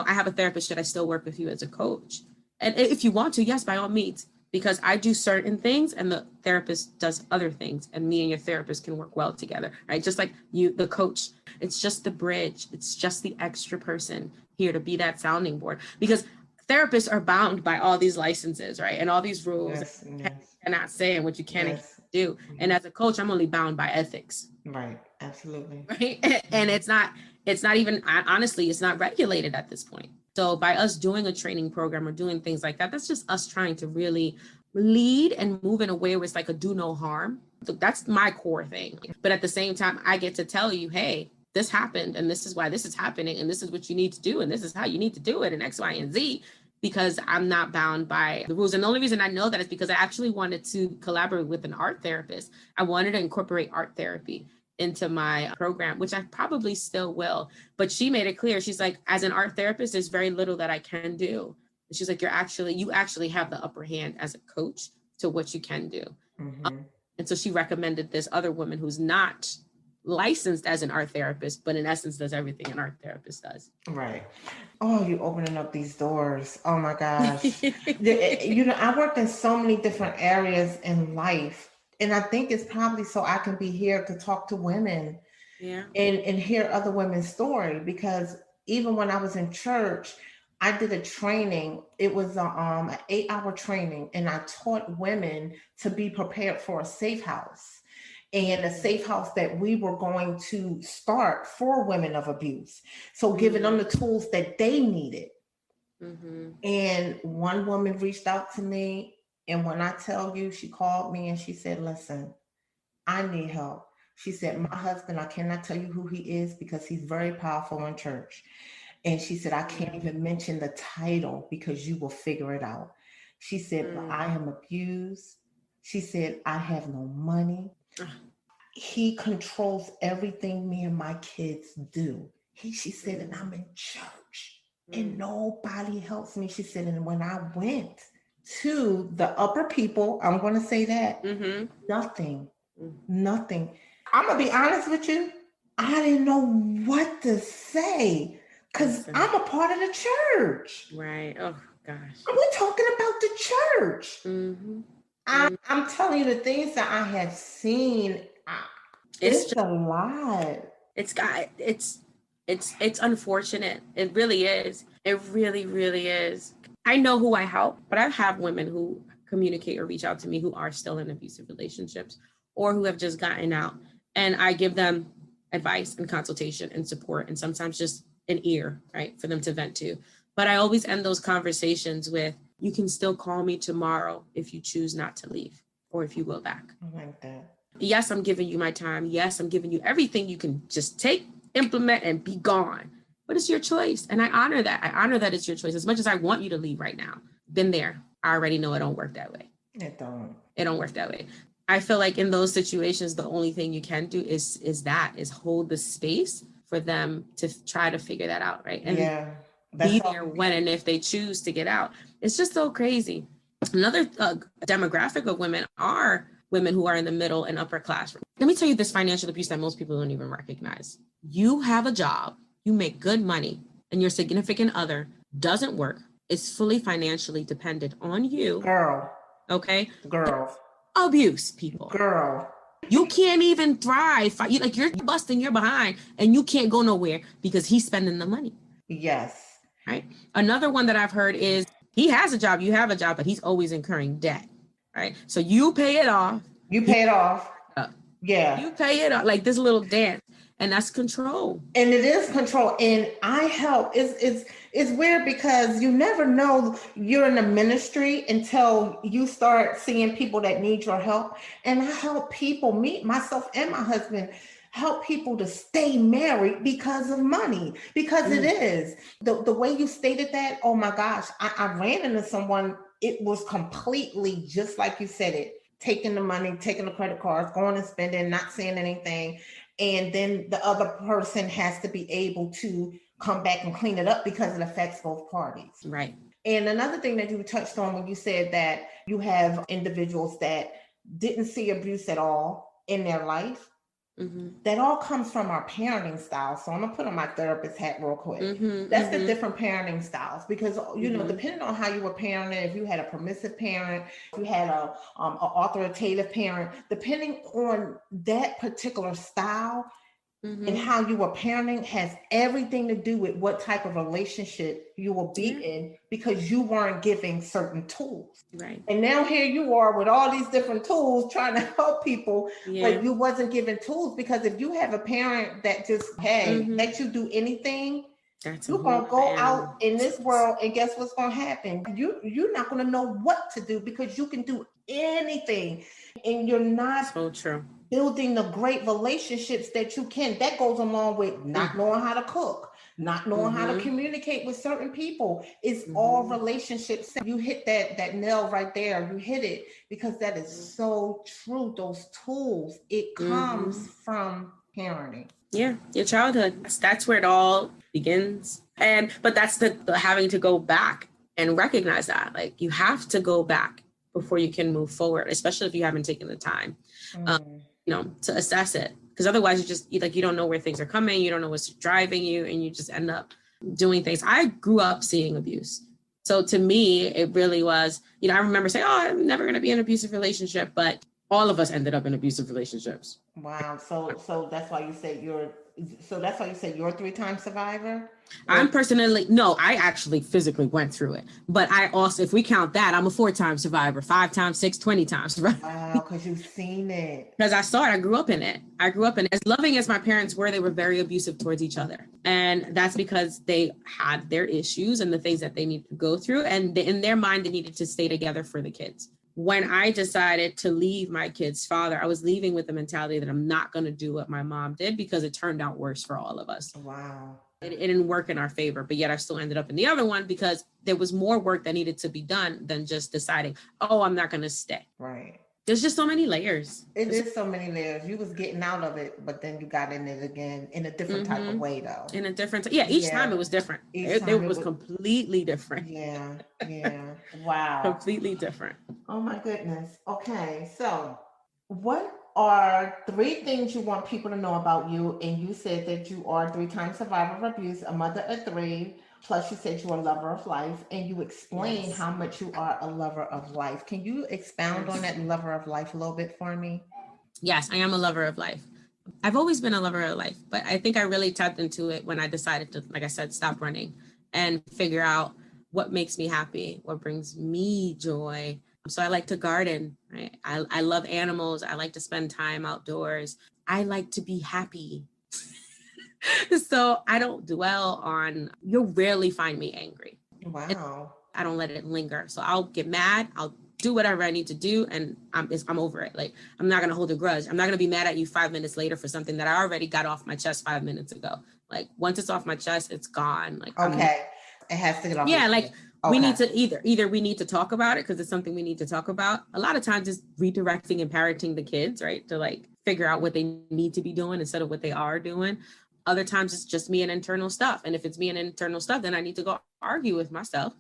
I have a therapist. Should I still work with you as a coach? And if you want to, yes, by all means, because I do certain things and the therapist does other things, and me and your therapist can work well together, right? Just like you, the coach, it's just the bridge. It's just the extra person here to be that sounding board, because therapists are bound by all these licenses, right? And all these rules. Yes. You cannot say and what you can and can't do. And as a coach, I'm only bound by ethics. Right. Absolutely. Right. And it's not even, honestly, it's not regulated at this point. So by us doing a training program or doing things like that, that's just us trying to really lead and move in a way where it's like a do no harm. So that's my core thing. But at the same time, I get to tell you, hey, this happened and this is why this is happening and this is what you need to do and this is how you need to do it and X, Y, and Z, because I'm not bound by the rules. And the only reason I know that is because I actually wanted to collaborate with an art therapist. I wanted to incorporate art therapy into my program, which I probably still will. But she made it clear. She's like, as an art therapist, there's very little that I can do. And she's like, you actually have the upper hand as a coach to what you can do. And so she recommended this other woman who's not licensed as an art therapist, but in essence does everything an art therapist does. Right. Oh, you're opening up these doors. Oh my gosh. I worked in so many different areas in life. And I think it's probably so I can be here to talk to women and hear other women's story, because even when I was in church, I did a training. It was an 8-hour training, and I taught women to be prepared for a safe house, and a safe house that we were going to start for women of abuse. So giving them the tools that they needed. And one woman reached out to me. And when I tell you, she called me and she said, listen, I need help. She said, my husband, I cannot tell you who he is because he's very powerful in church. And she said, I can't even mention the title because you will figure it out. She said, but I am abused. She said, I have no money. He controls everything me and my kids do. She said, and I'm in church and nobody helps me. She said, and when I went to the upper people, I'm going to say that, nothing. I'm going to be honest with you. I didn't know what to say because I'm a part of the church. Right. Oh, gosh. We're talking about the church. I'm telling you the things that I have seen. It's a lot. It's unfortunate. It really is. It really, really is. I know who I help, but I have women who communicate or reach out to me who are still in abusive relationships or who have just gotten out. And I give them advice and consultation and support and sometimes just an ear, right, for them to vent to. But I always end those conversations with, you can still call me tomorrow if you choose not to leave or if you go back. I like that. Yes, I'm giving you my time. Yes, I'm giving you everything you can just take, implement, and be gone. But it's your choice. And I honor that. I honor that it's your choice. As much as I want you to leave right now. Been there. I already know it don't work that way. It don't work that way. I feel like in those situations, the only thing you can do is hold the space for them to try to figure that out, right? And be there when and if they choose to get out. It's just so crazy. Another demographic of women are women who are in the middle and upper class. Let me tell you this financial abuse that most people don't even recognize. You have a job, you make good money, and your significant other doesn't work, is fully financially dependent on you. Girl. Okay? Girl. Abuse, people. Girl. You can't even thrive. You're busting your behind and you can't go nowhere because he's spending the money. Yes. Right? Another one that I've heard is he has a job, you have a job, but he's always incurring debt. Right? So you pay it off. You pay it off. Yeah. You pay it off, like this little dance. And that's control. And it is control. And I help. It's weird because you never know you're in the ministry until you start seeing people that need your help. And I help people, me, myself and my husband, help people to stay married because of money, because it is. The way you stated that, oh my gosh, I ran into someone, it was completely just like you said it, taking the money, taking the credit cards, going and spending, not saying anything. And then the other person has to be able to come back and clean it up because it affects both parties. Right. And another thing that you touched on when you said that you have individuals that didn't see abuse at all in their life, that all comes from our parenting style. So I'm gonna put on my therapist hat real quick. That's the different parenting styles, because you know, depending on how you were parented, if you had a permissive parent, if you had a authoritative parent, depending on that particular style and how you were parenting has everything to do with what type of relationship you will be in, because you weren't giving certain tools. Right. And now here you are with all these different tools trying to help people, but you wasn't given tools. Because if you have a parent that just, let you do anything, you're going to go out in this world, and guess what's going to happen? You're not going to know what to do, because you can do anything, and you're not so true. Building the great relationships that you can. That goes along with not knowing how to cook, not knowing how to communicate with certain people. It's all relationships. You hit that nail right there. You hit it, because that is so true. Those tools, it comes from parenting. Yeah, your childhood. That's where it all begins. But that's the having to go back and recognize that. Like, you have to go back before you can move forward, especially if you haven't taken the time, to assess it. Because otherwise you don't know where things are coming. You don't know what's driving you, and you just end up doing things. I grew up seeing abuse. So to me, it really was, I remember saying, oh, I'm never going to be in an abusive relationship, but all of us ended up in abusive relationships. Wow. So that's why you said you're a 3-time survivor? I'm personally, no, I actually physically went through it. But I also, if we count that, I'm a 4-time survivor, 5 times, 6, 20 times. Right? Wow, because you've seen it. Because I saw it. I grew up in it. As loving as my parents were, they were very abusive towards each other. And that's because they had their issues and the things that they needed to go through. And in their mind, they needed to stay together for the kids. When I decided to leave my kid's father, I was leaving with the mentality that I'm not going to do what my mom did, because it turned out worse for all of us. Wow. It didn't work in our favor, but yet I still ended up in the other one, because there was more work that needed to be done than just deciding, oh, I'm not going to stay. Right. There's just so many layers. There's so many layers. You was getting out of it, but then you got in it again in a different type of way, though. In a different, each time it was different. It was completely different. Yeah. Wow. Completely different. Oh my goodness. Okay, so what are 3 things you want people to know about you? And you said that you are a 3-time survivor of abuse, a mother of 3, plus you said you're a lover of life, and you explain how much you are a lover of life. Can you expound on that lover of life a little bit for me? Yes, I am a lover of life. I've always been a lover of life, but I think I really tapped into it when I decided to, like I said, stop running and figure out what makes me happy, what brings me joy. So I like to garden, right? I love animals. I like to spend time outdoors. I like to be happy. So I don't dwell on, you'll rarely find me angry. Wow. I don't let it linger. So I'll get mad. I'll do whatever I need to do, and I'm over it. Like, I'm not going to hold a grudge. I'm not going to be mad at you 5 minutes later for something that I already got off my chest 5 minutes ago. Like, once it's off my chest, it's gone. Like, okay. It has to get off. Yeah. Like, we need to either we need to talk about it, because it's something we need to talk about. A lot of times it's redirecting and parenting the kids, right? To like figure out what they need to be doing instead of what they are doing. Other times it's just me and internal stuff. And if it's me and internal stuff, then I need to go argue with myself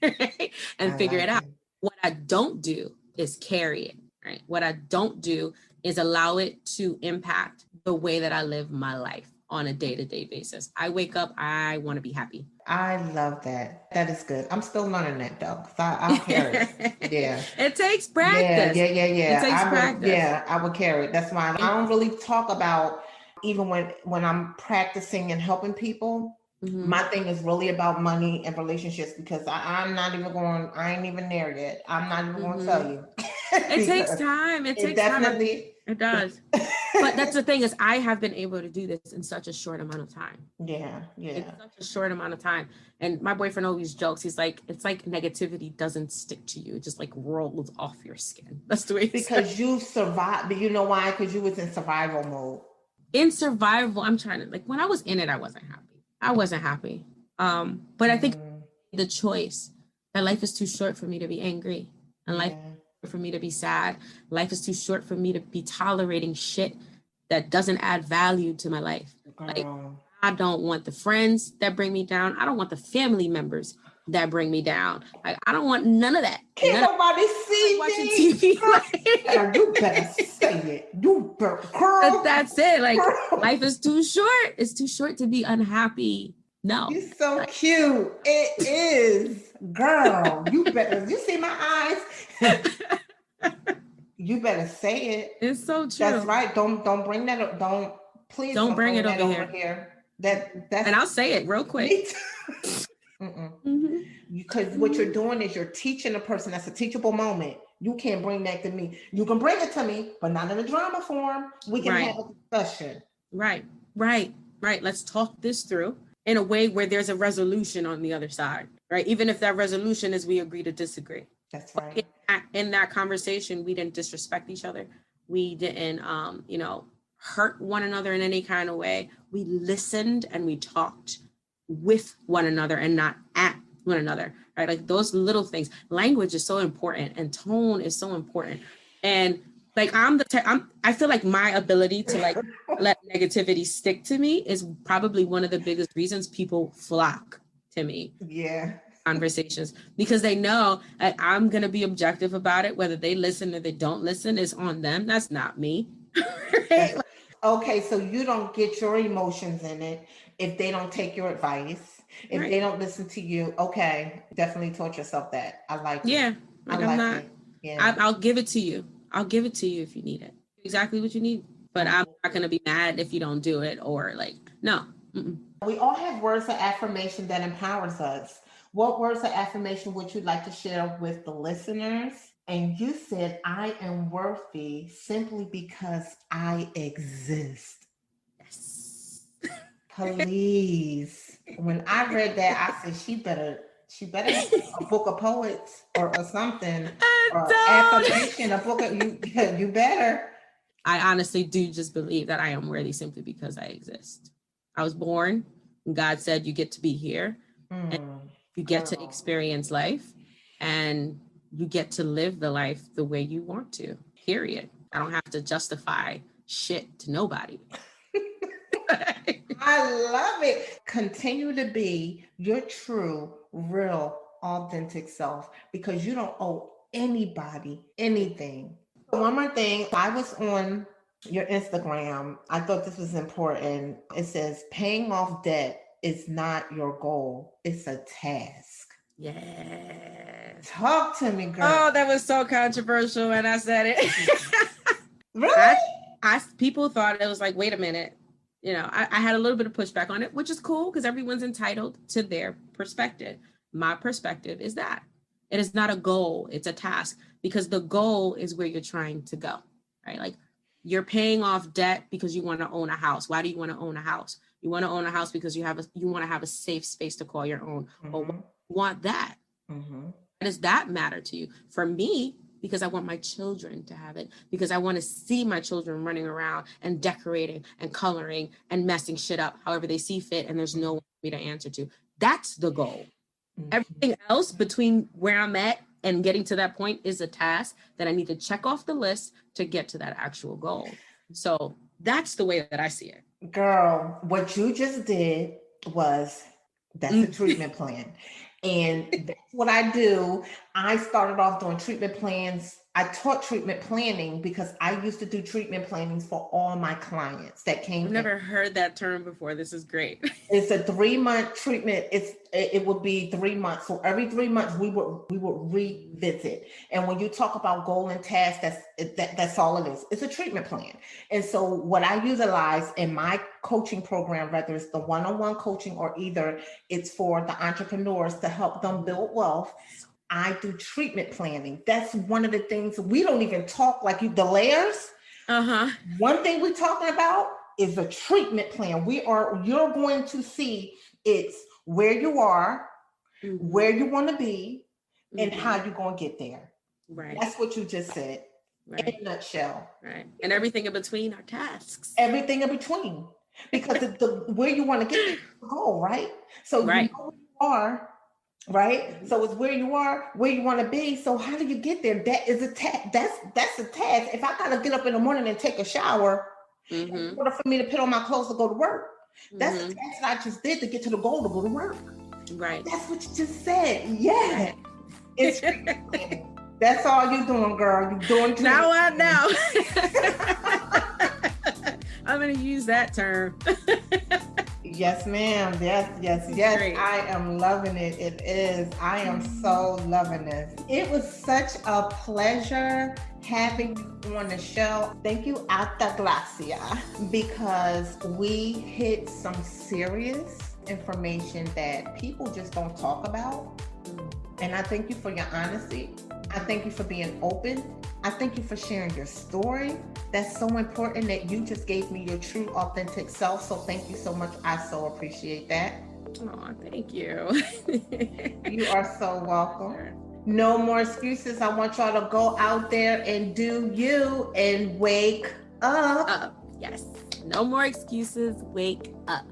and figure it out. What I don't do is carry it, right? What I don't do is allow it to impact the way that I live my life on a day-to-day basis. I wake up, I want to be happy. I love that. That is good. I'm still learning that though, because I'll carry it. Yeah. It takes practice. Yeah. It takes practice. I would carry it. That's why I don't really talk about, even when I'm practicing and helping people, my thing is really about money and relationships, because I ain't even there yet. I'm not even going to tell you. It takes time. It takes time. It does. But that's the thing is I have been able to do this in such a short amount of time. Yeah. In such a short amount of time. And my boyfriend always jokes, he's like, it's like negativity doesn't stick to you. It just like rolls off your skin. That's the way because you survived. But you know why? Because you was in survival mode. In survival, I'm trying to, like, when I was in it, I wasn't happy. But I think the choice that life is too short for me to be angry, and life for me to be sad. Life is too short for me to be tolerating shit that doesn't add value to my life. Like, I don't want the friends that bring me down. I don't want the family members that bring me down. Like, I don't want none of that. Can't nobody see watching me. TV. Like, you better say it. You better, girl. That's it. Like, life is too short. It's too short to be unhappy. No. You're so cute. It is, girl. You better. You see my eyes. You better say it. It's so true. That's right. Don't bring that up. Don't bring it over here. That's and I'll say it real quick. Because what you're doing is you're teaching a person. That's a teachable moment. You can't bring that to me. You can bring it to me, but not in a drama form. We can have a discussion. Right. Let's talk this through in a way where there's a resolution on the other side, right? Even if that resolution is we agree to disagree. That's right. In that conversation, we didn't disrespect each other. We didn't, hurt one another in any kind of way. We listened and we talked with one another and not at one another, right? Like those little things. Language is so important and tone is so important. And like I feel like my ability to like let negativity stick to me is probably one of the biggest reasons people flock to me. Yeah. Conversations, because they know that I'm going to be objective about it. Whether they listen or they don't listen is on them. That's not me. Right? Okay, so you don't get your emotions in it if they don't take your advice, if they don't listen to you. Okay, definitely taught yourself that. I like it. Like I'm not. Yeah. I'll give it to you. I'll give it to you if you need it. Exactly what you need. But I'm not going to be mad if you don't do it or like, no. We all have words of affirmation that empowers us. What words of affirmation would you like to share with the listeners? And you said, I am worthy simply because I exist. Yes. Please. When I read that, I said, she better have a book of poets or something. Or affirmation, a book of, you better. I honestly do just believe that I am worthy simply because I exist. I was born, and God said you get to be here. And you get to experience life, and you get to live the life the way you want to, period. I don't have to justify shit to nobody. I love it. Continue to be your true, real, authentic self because you don't owe anybody anything. One more thing. I was on your Instagram. I thought this was important. It says paying off debt is not your goal. It's a task. Yeah. Talk to me, girl. Oh, that was so controversial when I said it. Really? People thought it was like, wait a minute. I had a little bit of pushback on it, which is cool because everyone's entitled to their perspective. My perspective is that it is not a goal. It's a task because the goal is where you're trying to go, right? Like you're paying off debt because you want to own a house. Why do you want to own a house? You want to own a house because you want to have a safe space to call your own. Or want that. Why does that matter to you? For me, because I want my children to have it, because I want to see my children running around and decorating and coloring and messing shit up however they see fit, and there's no one for me to answer to. That's the goal. Everything else between where I'm at and getting to that point is a task that I need to check off the list to get to that actual goal. So that's the way that I see it. Girl, what you just did was, that's a treatment plan. And that's what I do. I started off doing treatment plans. I taught treatment planning because I used to do treatment plannings for all my clients that came. I've never heard that term before. This is great. It's a 3-month treatment. It would be 3 months. So every 3 months we would revisit. And when you talk about goal and task, that's all it is. It's a treatment plan. And so what I utilize in my coaching program, whether it's the one-on-one coaching or either it's for the entrepreneurs to help them build wealth, I do treatment planning. That's one of the things we don't even talk like the layers. One thing we're talking about is a treatment plan. You're going to see it's where you are, where you want to be, and how you're going to get there. Right. That's what you just said. Right. In a nutshell. Right. And everything in between are tasks. Everything in between. Because where you want to get there is the goal, right? So you know where you are, right? So it's where you are, where you want to be. So how do you get there? That is a task. That's a task. If I gotta get up in the morning and take a shower, in order for me to put on my clothes to go to work, that's a task that I just did to get to the goal to go to work. Right. That's what you just said. Yeah. It's that's all you're doing, girl. You're doing too. Now I know. I'm going to use that term. Yes, ma'am. Yes. Great. I am loving it. It is. I am so loving this. It was such a pleasure having you on the show. Thank you, Altagracia, because we hit some serious information that people just don't talk about. And I thank you for your honesty. I thank you for being open. I thank you for sharing your story. That's so important that you just gave me your true, authentic self. So thank you so much. I so appreciate that. Oh, thank you. You are so welcome. No more excuses. I want y'all to go out there and do you and wake up. Yes. No more excuses. Wake up.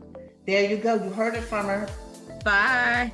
There you go. You heard it from her. Bye.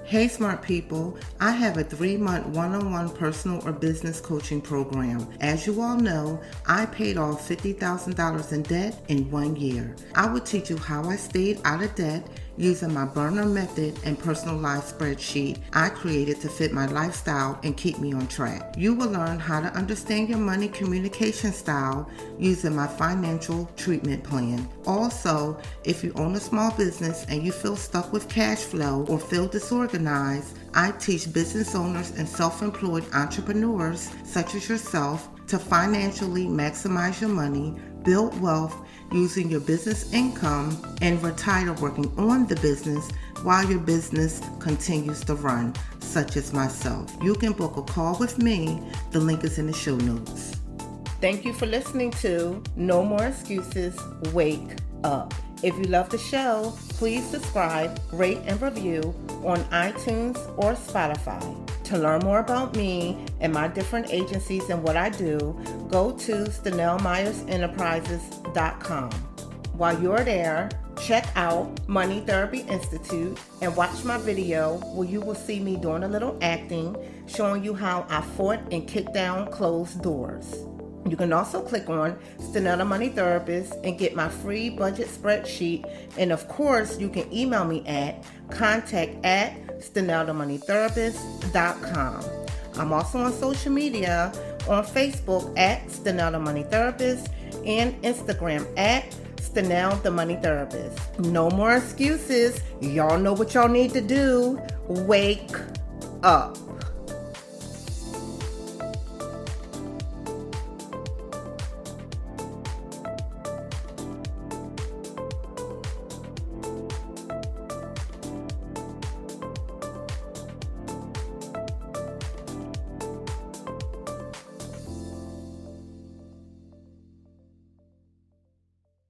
Hey, smart people. I have a 3-month one-on-one personal or business coaching program. As you all know, I paid off $50,000 in debt in 1 year. I will teach you how I stayed out of debt using my burner method and personalized spreadsheet I created to fit my lifestyle and keep me on track. You will learn how to understand your money communication style using my financial treatment plan. Also, if you own a small business and you feel stuck with cash flow or feel disorganized, I teach business owners and self-employed entrepreneurs such as yourself to financially maximize your money, build wealth using your business income, and retire working on the business while your business continues to run, such as myself. You can book a call with me. The link is in the show notes. Thank you for listening to No More Excuses, Wake Up. If you love the show, please subscribe, rate, and review on iTunes or Spotify. To learn more about me and my different agencies and what I do, go to StenellMyersEnterprises.com. While you're there, check out Money Therapy Institute and watch my video where you will see me doing a little acting, showing you how I fought and kicked down closed doors. You can also click on Stenell the Money Therapist and get my free budget spreadsheet. And of course, you can email me at contact@StenellTheMoneyTherapist.com. I'm also on social media on Facebook at Stenell the Money Therapist and Instagram at Stenell the Money Therapist. No more excuses. Y'all know what y'all need to do. Wake up.